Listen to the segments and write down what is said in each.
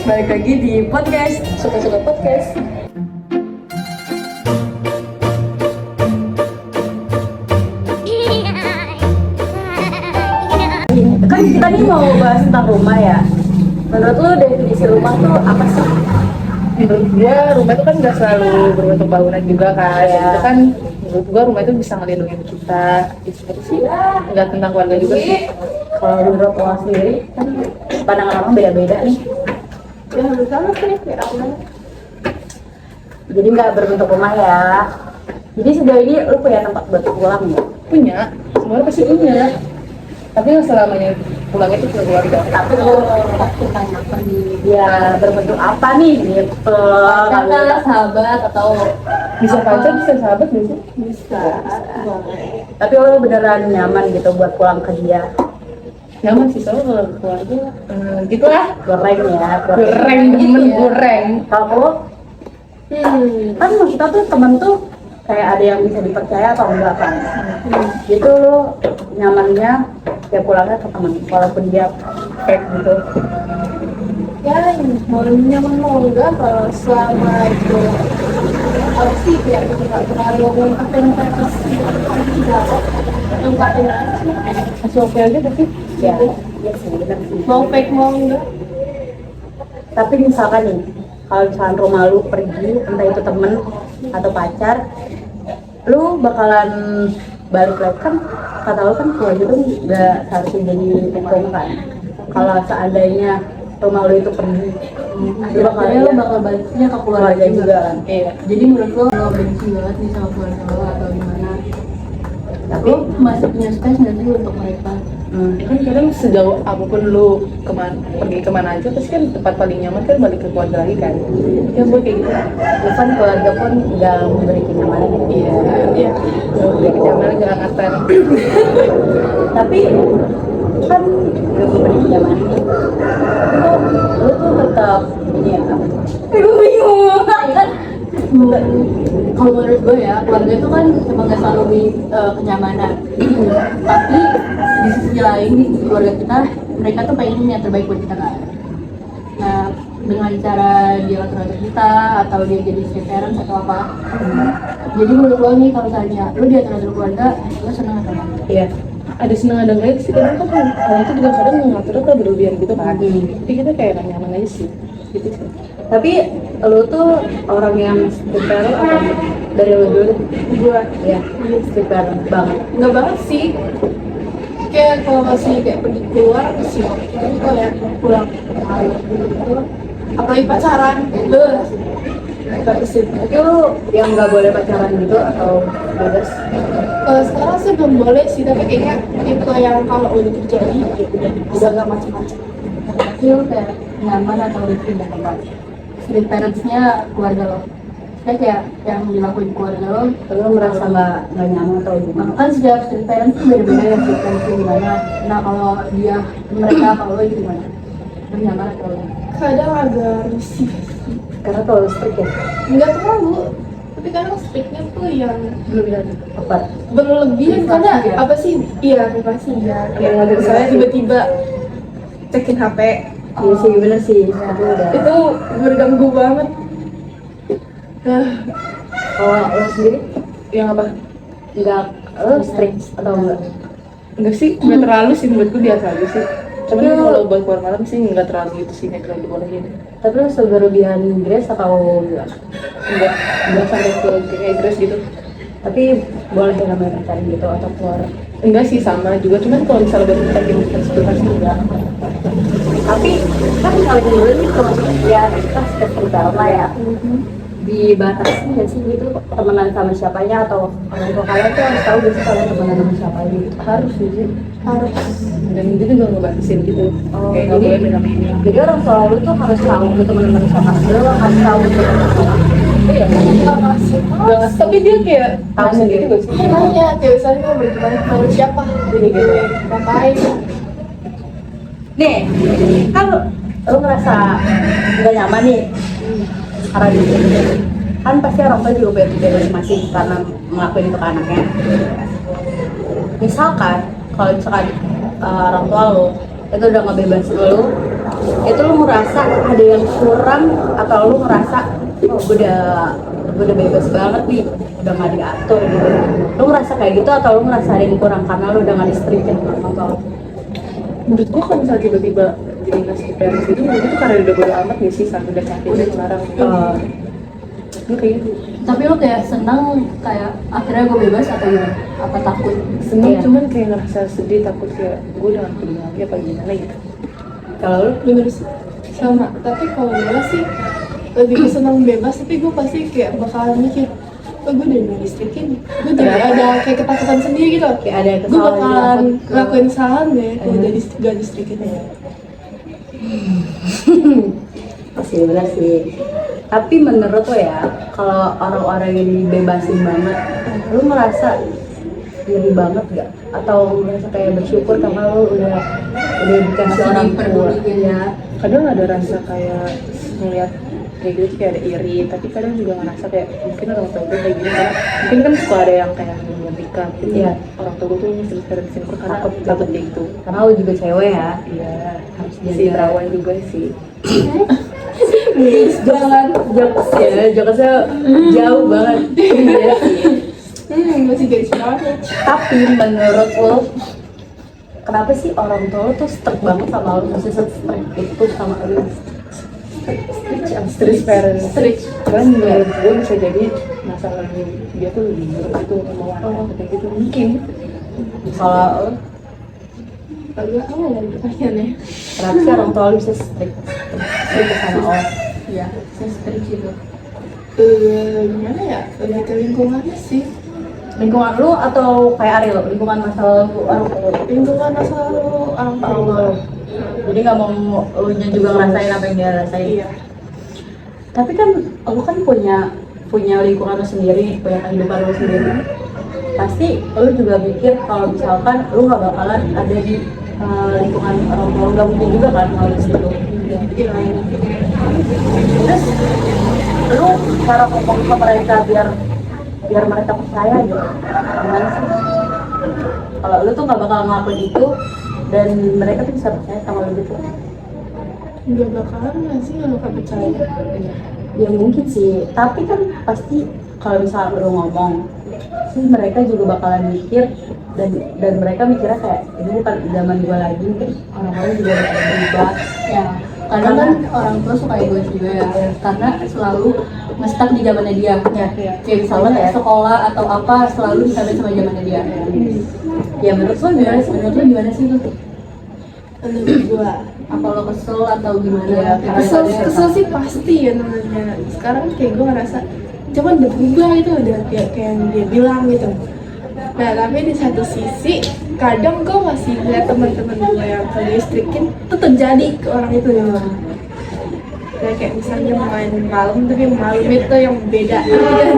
Balik lagi di podcast Suka-Suka Podcast. Kan kita nih mau bahas tentang rumah ya. Menurut lo definisi rumah tuh apa sih? Menurut gua rumah itu kan nggak selalu berbentuk bangunan juga kan. Ya. Itu kan menurut gua rumah itu bisa ngelindungin kita. Itu sih nggak tentang keluarga juga sih. Kalau menurut lo sendiri kan pandangan orang beda-beda nih. Ya menurut sama sih kayak aku. Jadi nggak berbentuk rumah ya. Jadi sejauh ini lo punya tempat buat pulang ya? Punya, semua pasti punya. Tapi yang selamanya pulangnya itu ke keluarga. Tapi lo pasti tanyakan nih dia berbentuk apa nih gitu. Kata sahabat atau Bisa pacar, bisa sahabat nggak sih? Bisa. Tapi lo beneran nyaman gitu buat pulang ke dia? Nyaman sih soalnya kalau ke keluarga. Gitulah. Goreng ya. Goreng, temen goreng. Kalau lo, kan kita tuh temen tuh kayak ada yang bisa dipercaya atau enggak kan? Gitu lo nyamannya ya pulangnya ke temen, walaupun dia fake gitu. ya mau nyaman mau enggak kalau selama itu apa sih ya nggak terlalu ngungkapin fantasi ngungkapin aja Masih oke aja tapi Ya, ya sih, bener sih. mau fake mau enggak Tapi misalkan nih, kalau misalkan rumah lu pergi, entah itu temen atau pacar, lu bakalan balik lagi kan? Kata lu kan keluarga itu nggak seharusnya jadi rumah kan? Kalau seandainya rumah lu itu pergi, lu akhirnya lo bakal baliknya ke keluarga juga kan? iya. jadi menurut lo benci banget nih sama keluarga lo atau gimana Tapi lo masih punya space nggak sih untuk mereka Ya kan kadang sejauh apapun lu pergi kemana aja pasti kan tempat paling nyaman kan balik ke keluarga lagi kan. Ya gue kayak gitu. bukan keluarga pun nggak memberi kenyamanan. Iya, iya. Udah kenyamanan gak angkatan. Tapi kan nggak memberi kenyamanan. Lu tuh tetap ini ya apa? Bingung. Kalau menurut gue ya keluarga itu kan emang gak selalu di kenyamanan tapi di sisi lain di keluarga kita mereka tuh pengen yang terbaik buat kita kan nah dengan cara dia ngatur kita atau dia jadi step parents atau apa jadi menurut gue nih kalau misalnya lu diatur keluarga lu seneng atau enggak Iya. Ada senang ada enggak sih kadang kan orang itu juga kadang ngaturnya ke berlebihan gitu kan. Tapi kita kayak gak nyaman aja sih. Gitu sih. Tapi lu tuh orang yang strict parent atau dari lu dulu? gue Ya, strict parent banget. nggak banget sih kayak kalau masih kayak pergi keluar sih tapi kalau ya pulang malam gitu apalagi pacaran batasin Tapi lu yang nggak boleh pacaran gitu atau bebas? kalau sekarang sih belum boleh sih tapi kayaknya itu yang kalau udah terjadi ya udah nggak macam-macam tapi lo kayak nyaman atau udah pindah tempat street parentsnya keluarga lo kayak yang dilakuin keluarga lo Lu merasa nggak nyaman atau gimana? kan setiap street parents tuh beda-beda ya street parents tuh gimana nah kalau dia mereka kalau lo itu gimana lo nyaman atau lo Kadang agak risih, Karena terlalu strict ya? nggak terlalu, tapi kadang striknya tuh yang Berlebihan. Apa? berlebihan Privasi karena ya? apa sih? Iya privasi ya. Yang ada di Misalnya sana. tiba-tiba cekin HP, Iya sih, bener sih. Tapi udah. itu berganggu banget. Kalau lu sendiri Yang apa? nggak, lu strict atau enggak? Enggak sih, enggak terlalu sih menurutku biasa aja sih. Cuman Tapi lu- kalau buat keluar malam sih enggak terlalu gitu sih, enggak terlalu dibolehin. Tapi lu seberlebihan Grace atau enggak? Enggak sampai ke kayak Grace gitu. Tapi boleh ya namanya pacaran gitu atau keluar? Enggak sih sama juga, cuman kalau misalnya buat kita yang harus enggak. Tapi kan kalau dulu ini termasuk ya kita sekitar lah ya. Dibatasi nggak sih gitu temenan sama siapanya atau orang tua kalian tuh harus tahu gitu kalian temenan sama siapa gitu? Harus sih. Harus. Dan itu juga ngebatasin gitu. Oh, Kayak enggak boleh minum ini. Jadi orang tua lu tuh harus tahu gitu teman-teman siapa. Lu harus tahu gitu teman siapa. Iya. Enggak, tapi dia kayak Tahu sendiri. gak sih? Nanya, kayak misalnya mau berteman sama siapa? Gini gitu. Ngapain? Nih, kan lu ngerasa nggak nyaman nih karena gitu. Kan pasti orang tua juga beda masing-masing karena ngelakuin itu ke anaknya. Misalkan kalau misalkan orang tua lu itu udah ngebebasin lu itu lu ngerasa ada yang kurang atau lu ngerasa oh gue udah bebas banget nih, udah nggak diatur gitu. Lu ngerasa kayak gitu atau lu ngerasa ada yang kurang karena lu udah nggak distrikin sama orang tua? Menurut gua kalau misalnya tiba-tiba jadi ngasih parents gitu, menurut gua tuh karena udah bodo amat gak sih, sampai udah capek dan ngelarang. Gue kayak gitu. Tapi lo kayak senang kayak akhirnya gue bebas atau gimana? Apa takut? Seneng, Iya. cuman kayak ngerasa sedih, takut kayak gue udah gak peduli lagi apa gimana gitu. Kalau lu Bener sih. Sama, tapi kalau gue sih lebih ke senang bebas, tapi gue pasti kayak bakalan mikir, oh gue udah distrikin, gue jadi ada kayak ketakutan sendiri gitu. kayak ada Gue kesalahan bakalan gitu, ngelakuin kesalahan deh kalau udah gak distrikin ya. pasti bener sih. Tapi menurut lo ya, kalau orang-orang yang dibebasin banget, lu merasa iri banget gak? Atau merasa kayak bersyukur karena lu udah dikasih Masih orang tua? diperduliin. Ya, Kadang ada rasa kayak ngeliat kayak gitu tuh kayak ada iri, tapi kadang juga ngerasa kayak mungkin orang tua gue kayak gini karena mungkin kan suka ada yang kayak belum nikah gitu. Iya. Orang tua gue tuh sering disini karena Takut kayak gitu. karena lu juga cewek ya. Iya, Harus si jaga. perawan juga sih. Jangan jokesnya jauh banget. Iya sih. Masih garis banget. Tapi menurut lo, kenapa sih orang tua lo tuh strict banget sama lo? Maksudnya strict itu sama lo? Strict parents. Strict. Cuman menurut gue bisa jadi masalah dia tuh lebih nurut gitu mau anak kayak gitu mungkin. Kalau lo, Agak apa ya pertanyaannya? kenapa sih orang tua lo bisa strict sama lo? Iya, saya strict gitu. Gimana ya? Lebih ke lingkungannya sih. Lingkungan lu atau kayak Ariel? Lingkungan masalah lu orang tua lu? Lingkungan asal orang tua. Orang tua lu. Jadi nggak mau lu nya juga ngerasain apa yang dia rasain. Iya. Tapi kan lu kan punya lingkungan lu sendiri, punya kehidupan lu sendiri. Pasti lu juga mikir kalau misalkan lu nggak bakalan ada di lingkungan orang tua lu, nggak mungkin juga kan hal di situ. Iya. Terus lu cara ngomong ke mereka biar mereka percaya gitu, gimana sih? Kalau lu tuh nggak bakal ngelakuin itu dan mereka tuh bisa percaya sama lu gitu. Nggak bakalan nggak sih kalau nggak percaya. Ya mungkin sih, tapi kan pasti kalau misalnya lu ngomong sih mereka juga bakalan mikir dan mereka mikirnya kayak ini bukan zaman gua lagi, mungkin orang-orang juga bakal berubah. Ya, kadang kan orang tua suka egois juga ya, karena selalu ngestak di zamannya dia. Ya. Kayak misalnya kayak sekolah atau apa selalu disampaikan sama zamannya dia. Ya menurut lo gimana sih? Menurut lo gimana sih tuh? Menurut gua Apa lo kesel atau gimana? Iya, kesel sih pasti ya namanya. Sekarang kayak gua ngerasa cuman udah berubah itu udah kayak yang dia bilang gitu. Nah tapi di satu sisi kadang gue masih lihat teman-teman gue yang kelistrikin itu terjadi ke orang itu ya. Kayak misalnya main malam tapi malam itu yang beda gitu kan.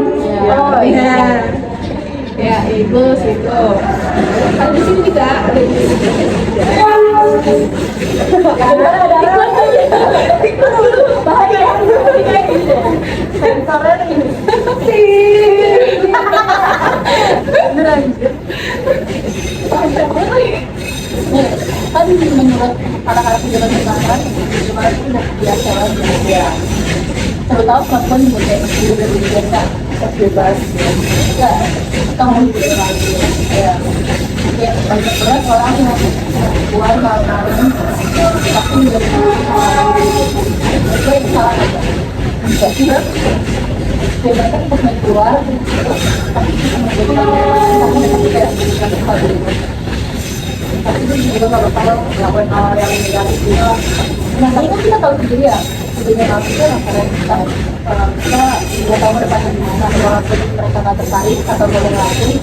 Oh, iya. Ya itu situ. Kan di sini juga ada di sini juga. Bahaya. Sensornya nih. Bener anjir. Kan menurut anak-anak zaman sekarang gimana sih udah biasa aja ya. Terutama perempuan juga kayak udah biasa Bebas. ya kamu mikir lagi ya kayak banyak banget orang yang keluar malam-malam tapi udah itu yang salah aja kayak mereka tetap main keluar tapi kayak tapi itu juga nggak bakal melakukan hal yang negatif juga. Nah tapi kan kita tahu sendiri ya sebenarnya maksudnya masyarakat kita nggak tahu depannya gimana, walaupun mereka nggak tertarik atau boleh ngelakuin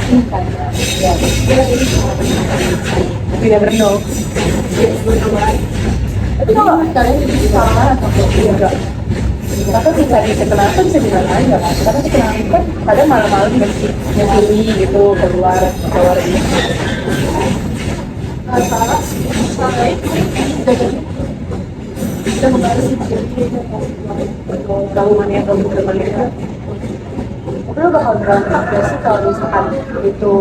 ini kan ya Tapi never know. tapi kalau kalian jadi salah atau Enggak. Maka bisa dikenal kan bisa dikenal aja kan. Karena dikenal kan kadang malam-malam nyetili gitu keluar ini. Salah kita membahas Tahu mana yang kamu terlihat. Lu bakal berantak gak sih kalau misalkan itu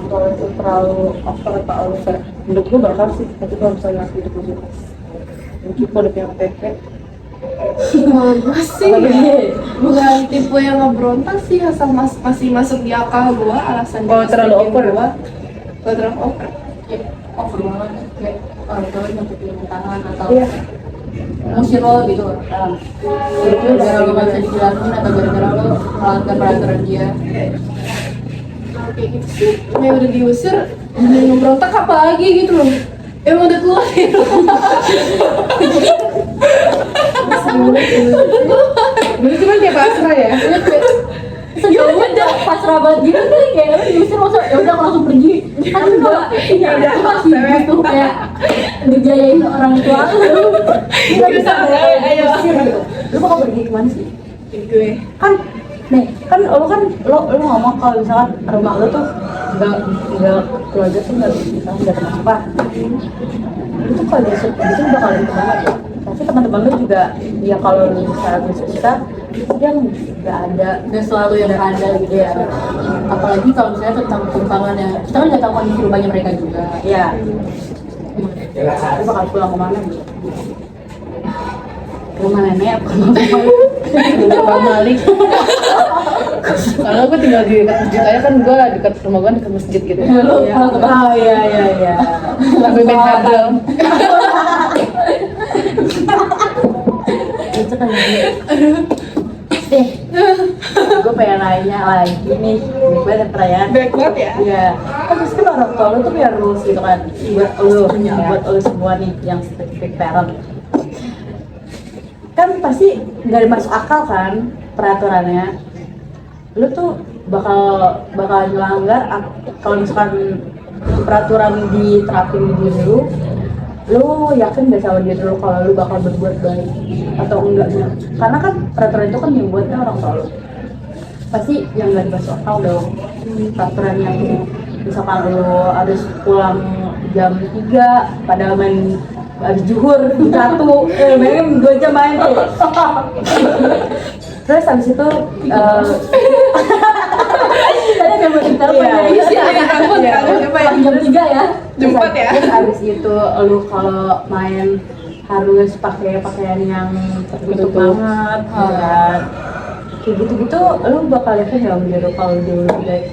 kalau itu terlalu over atau over? Menurut gue bakal sih, tapi kalau misalnya aku itu positif. Mungkin kalau punya PP. Kalau gue sih bukan tipe yang ngeberontak sih, asal masih masuk di akal gue alasan Oh, terlalu over. gue. Kalau terlalu over. Ya, over banget kayak orang tua nyakitin tangan atau Iya. ngusir lo gitu. Gara-gara lo gak bisa dibilangin atau gara-gara lo melanggar peraturan dia. Kalau kayak gitu sih, kayak udah diusir, udah ngeberontak apa lagi gitu loh. Emang udah keluar ya. Dulu cuma kayak pasrah ya. Sejauh udah pasrah banget gitu kan, kayak lo diusir masa ya udah aku langsung pergi. Kan enggak, iya aku masih butuh kayak ngejayain orang tua lu. Nggak bisa kayak Ayo. Lu bakal pergi kemana sih? Gue. Kan nih kan lo ngomong kalau misalkan rumah lo tuh nggak keluarga tuh nggak misalkan nggak termasuk apa itu kalau besok itu bakal kemana tuh pasti teman-teman lo juga ya kalau misalnya bisa dia nggak ada dan selalu yang ada gitu ya. Apalagi kalau misalnya tentang tumpangan ya, kita kan nggak tahu kondisi rumahnya mereka juga. ya lo bakal pulang kemana gitu ke rumah nenek apa Udah Bang Malik. Karena gue tinggal di dekat masjid aja kan, gue dekat rumah gue dekat masjid gitu. Lo ya. pulang ke Oh iya Sampai main hadal. itu kan gue pengen nanya lagi nih gue ada perayaan Baik banget ya. iya kan terus kan orang tua lu tuh punya rules gitu kan buat lu semua nih yang strict parent kan pasti nggak masuk akal kan peraturannya lu tuh bakal melanggar kalau misalkan peraturan diterapin di diri lu yakin gak sama diri lu kalau lu bakal berbuat baik atau enggaknya karena kan peraturan itu kan yang buatnya orang tua lu pasti yang nggak masuk akal dong peraturan yang misalkan lu harus pulang jam 3 padahal main habis zuhur jam 1 main 2 jam main tuh terus habis itu tadi ada yang telepon Iya, coba ya. jam 3 ya. Jemput ya. terus habis itu lu kalau main harus pakai pakaian yang tertutup banget kan kayak gitu-gitu lu bakal yakin nggak menjadi kalau dulu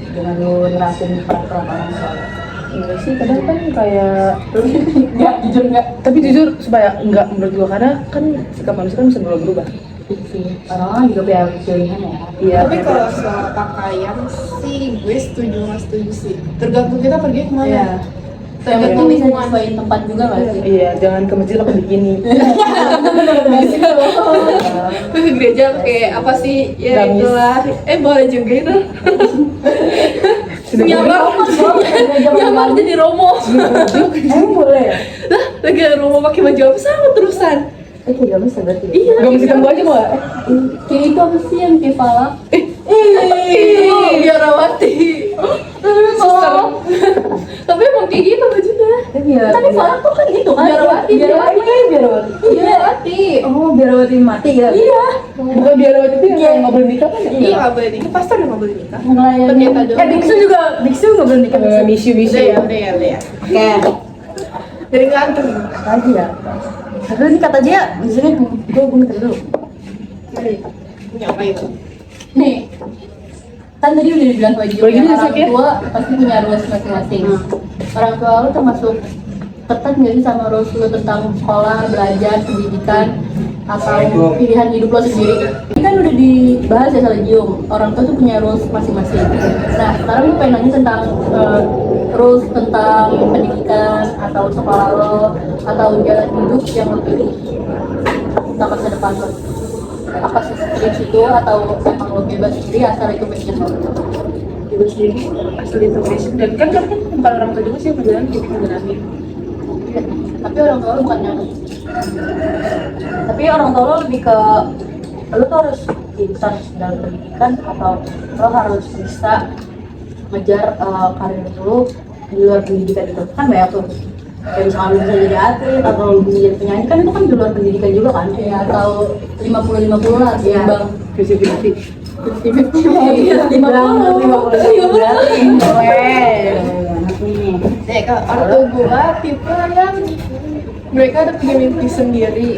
dengan lu nerapin peraturan orang tua Enggak sih, kadang kan kayak Enggak, jujur enggak. tapi jujur supaya enggak menurut gue karena kan sikap manusia kan bisa berubah. sih orang-orang juga punya pilihan ya Iya. Tapi kalau soal pakaian sih, gue setuju nggak setuju sih. Tergantung kita pergi kemana. Iya. Tergantung bisa nyesuaiin tempat juga nggak sih? Iya, jangan ke masjid pakai bikini. Gue ke gereja kayak apa sih? Ya Gamis. itulah. Boleh juga itu. Sudah Nyamar jadi Romo. emang boleh ya? Lah, lagi Romo pakai baju apa sama terusan? Kayak gak bisa berarti Iya. Gak mesti tunggu aja kok. Kayak itu apa sih yang kayak palak? Biarawati. Suster. Tapi emang kayak gitu bajunya. Iya. Tapi palak tuh kan gitu kan? Biarawati. Biarawati. Oh, biarawati mati ya? Iya. Bukan biar waktu itu yang nggak boleh nikah kan? Iya nggak boleh nikah. Pastor nggak boleh nikah. Ngelayanin. Ternyata doang. Biksu juga, biksu nggak boleh nikah biksu. Misu. Udah ya. Oke, Dari nganter. lagi ya. Aduh ini kata aja ya, di sini gue ngeter dulu. Punya apa itu? Nih, kan tadi udah dibilang wajib Boleh gini, orang Sak, ya? tua pasti punya rules masing-masing. Orang tua lu termasuk ketat nggak sih sama rules lu tentang sekolah, belajar, pendidikan, atau pilihan hidup lo sendiri? Ini kan udah dibahas ya Salagium, orang tua tuh punya rules masing-masing. Nah, sekarang gue pengen nanya tentang rules tentang pendidikan atau sekolah lo atau jalan hidup yang lo pilih tentang masa depan lo. Apa sih strict itu atau emang lo bebas sendiri asal itu passion lo? Ibu sendiri asli itu passion dan kan bukan orang tua juga sih yang perjalanan jadi menjalani. Tapi orang tua lo bukan yang Tapi orang tua lo lebih ke lo tuh harus pintar dalam pendidikan atau lo harus bisa ngejar karir lo di luar pendidikan itu kan banyak tuh kayak misalkan lo bisa jadi atlet atau lo bisa jadi penyanyi kan itu kan di luar pendidikan juga kan ya atau 50-50 lah seimbang. Visi-visi. 50-50 Weh, enak nih. Kalau ortu gua tipe yang mereka ada punya mimpi sendiri.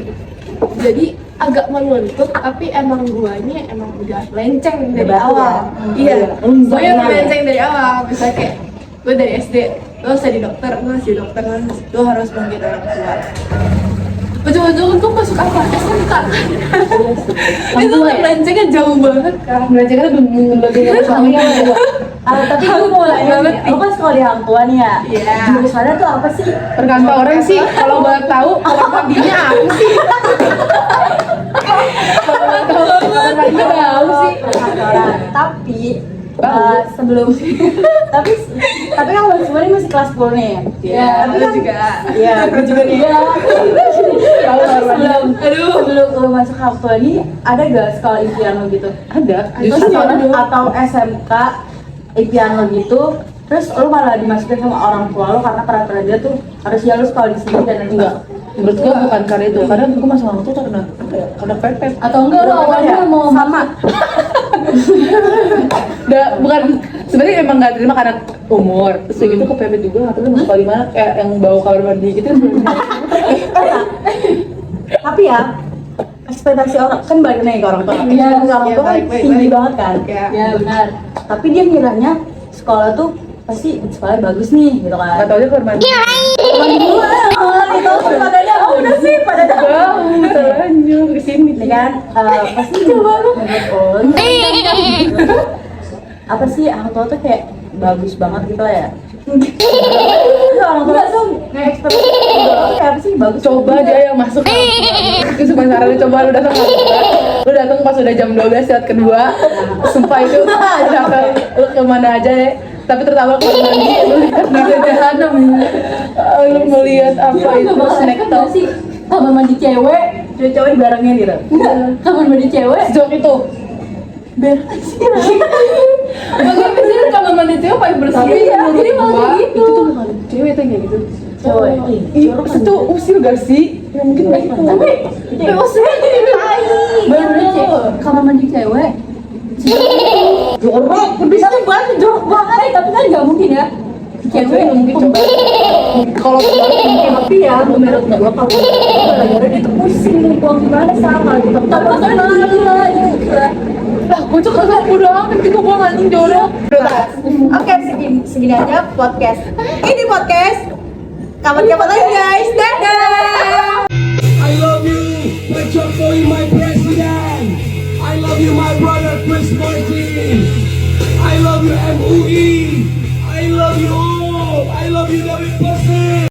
Jadi agak menuntut, tapi emang guanya emang udah lenceng dari Udah batu awal. ya? Iya, gue yang lenceng dari awal. Misalnya kayak gue dari SD, lo harus jadi dokter, lo harus bangkit orang tua. Ujung-ujung gue masuk apa? SMK kan? Itu kan lencengnya jauh banget kan. Belajar kan belum suami yang tua. Tapi gue mau nanya nih, lu kan sekolah di Hang Tua nih ya? Iya. Jurusannya tuh apa sih? Tergantung orang sih, kalau boleh tahu kamar mandinya apa sih? Kamar mandinya tahu sih. Kantoran. Tapi sebelum tapi kan lu sebenarnya masih kelas 10 nih. Iya, Tapi lo kan juga. Iya, gue juga nih. Tahu kamar mandi. Sebelum lu masuk Hang Tua ini ada gak sekolah impian lo gitu? Ada. Justru Atau SMK impian lo gitu, terus lo malah dimasukin sama orang tua lo karena peraturan dia tuh harusnya lo sekolah di sini dan enggak. Menurut gua bukan karena itu, karena gua masuk orang tuh karena apa ya? Karena pepet. Atau enggak lo awalnya mau sama. Bukan sebenarnya emang nggak terima karena umur. Terus gitu kepepet juga nggak tahu mau sekolah di mana kayak yang bau kamar mandi gitu. Tapi ya ekspektasi orang kan balik nih ke orang tua. Iya, Ekspektasi orang tua kan baik, tinggi baik. banget kan. ya benar. Tapi dia ngiranya sekolah tuh pasti sekolah bagus nih gitu kan. Nggak tahu aja kamar mandi. Mandi dulu gitu padanya udah sih pada Jauh, terlanjur kesini. ini kan pasti coba lu apa sih orang tua tuh kayak bagus banget gitu lah ya. Orang tua tuh kayak ekspektasi kayak apa sih bagus. Coba aja yang masuk itu cuma sarannya coba lu datang lu datang pas udah jam 12 saat kedua sumpah itu datang lu kemana aja ya tapi terutama ke mandi lu lihat di jahanam lu melihat apa itu snack Kan top gak sih kamar mandi cewek, Cewek-cewek dibarengin gitu. enggak, kamar mandi cewek sejauh itu Makanya biasanya kamar mandi cewek paling bersih. Iya, jadi malah kayak gitu. itu tuh bukan cewek tuh yang kayak gitu Cewek. itu usil gak sih ya mungkin nggak itu tapi maksudnya jadi bener-bener kamar mandi cewek Jorok, bisa tuh banget jorok banget. tapi kan nggak mungkin ya cewek nggak mungkin coba kalau mungkin Tapi ya menurut gua kalau gara-gara dia tuh pusing nih buang gimana sama gitu. tapi maksudnya lah kocok agak udah amat itu gua anjing jorok Oke, segini aja podcast. Ini podcast. Kapan-kapan lagi guys. Dadah. I love you, Pet Shop Boy, my president. I love you, my brother Chris Martin. I love you, MUI. I love you all. I love you, David Pasir.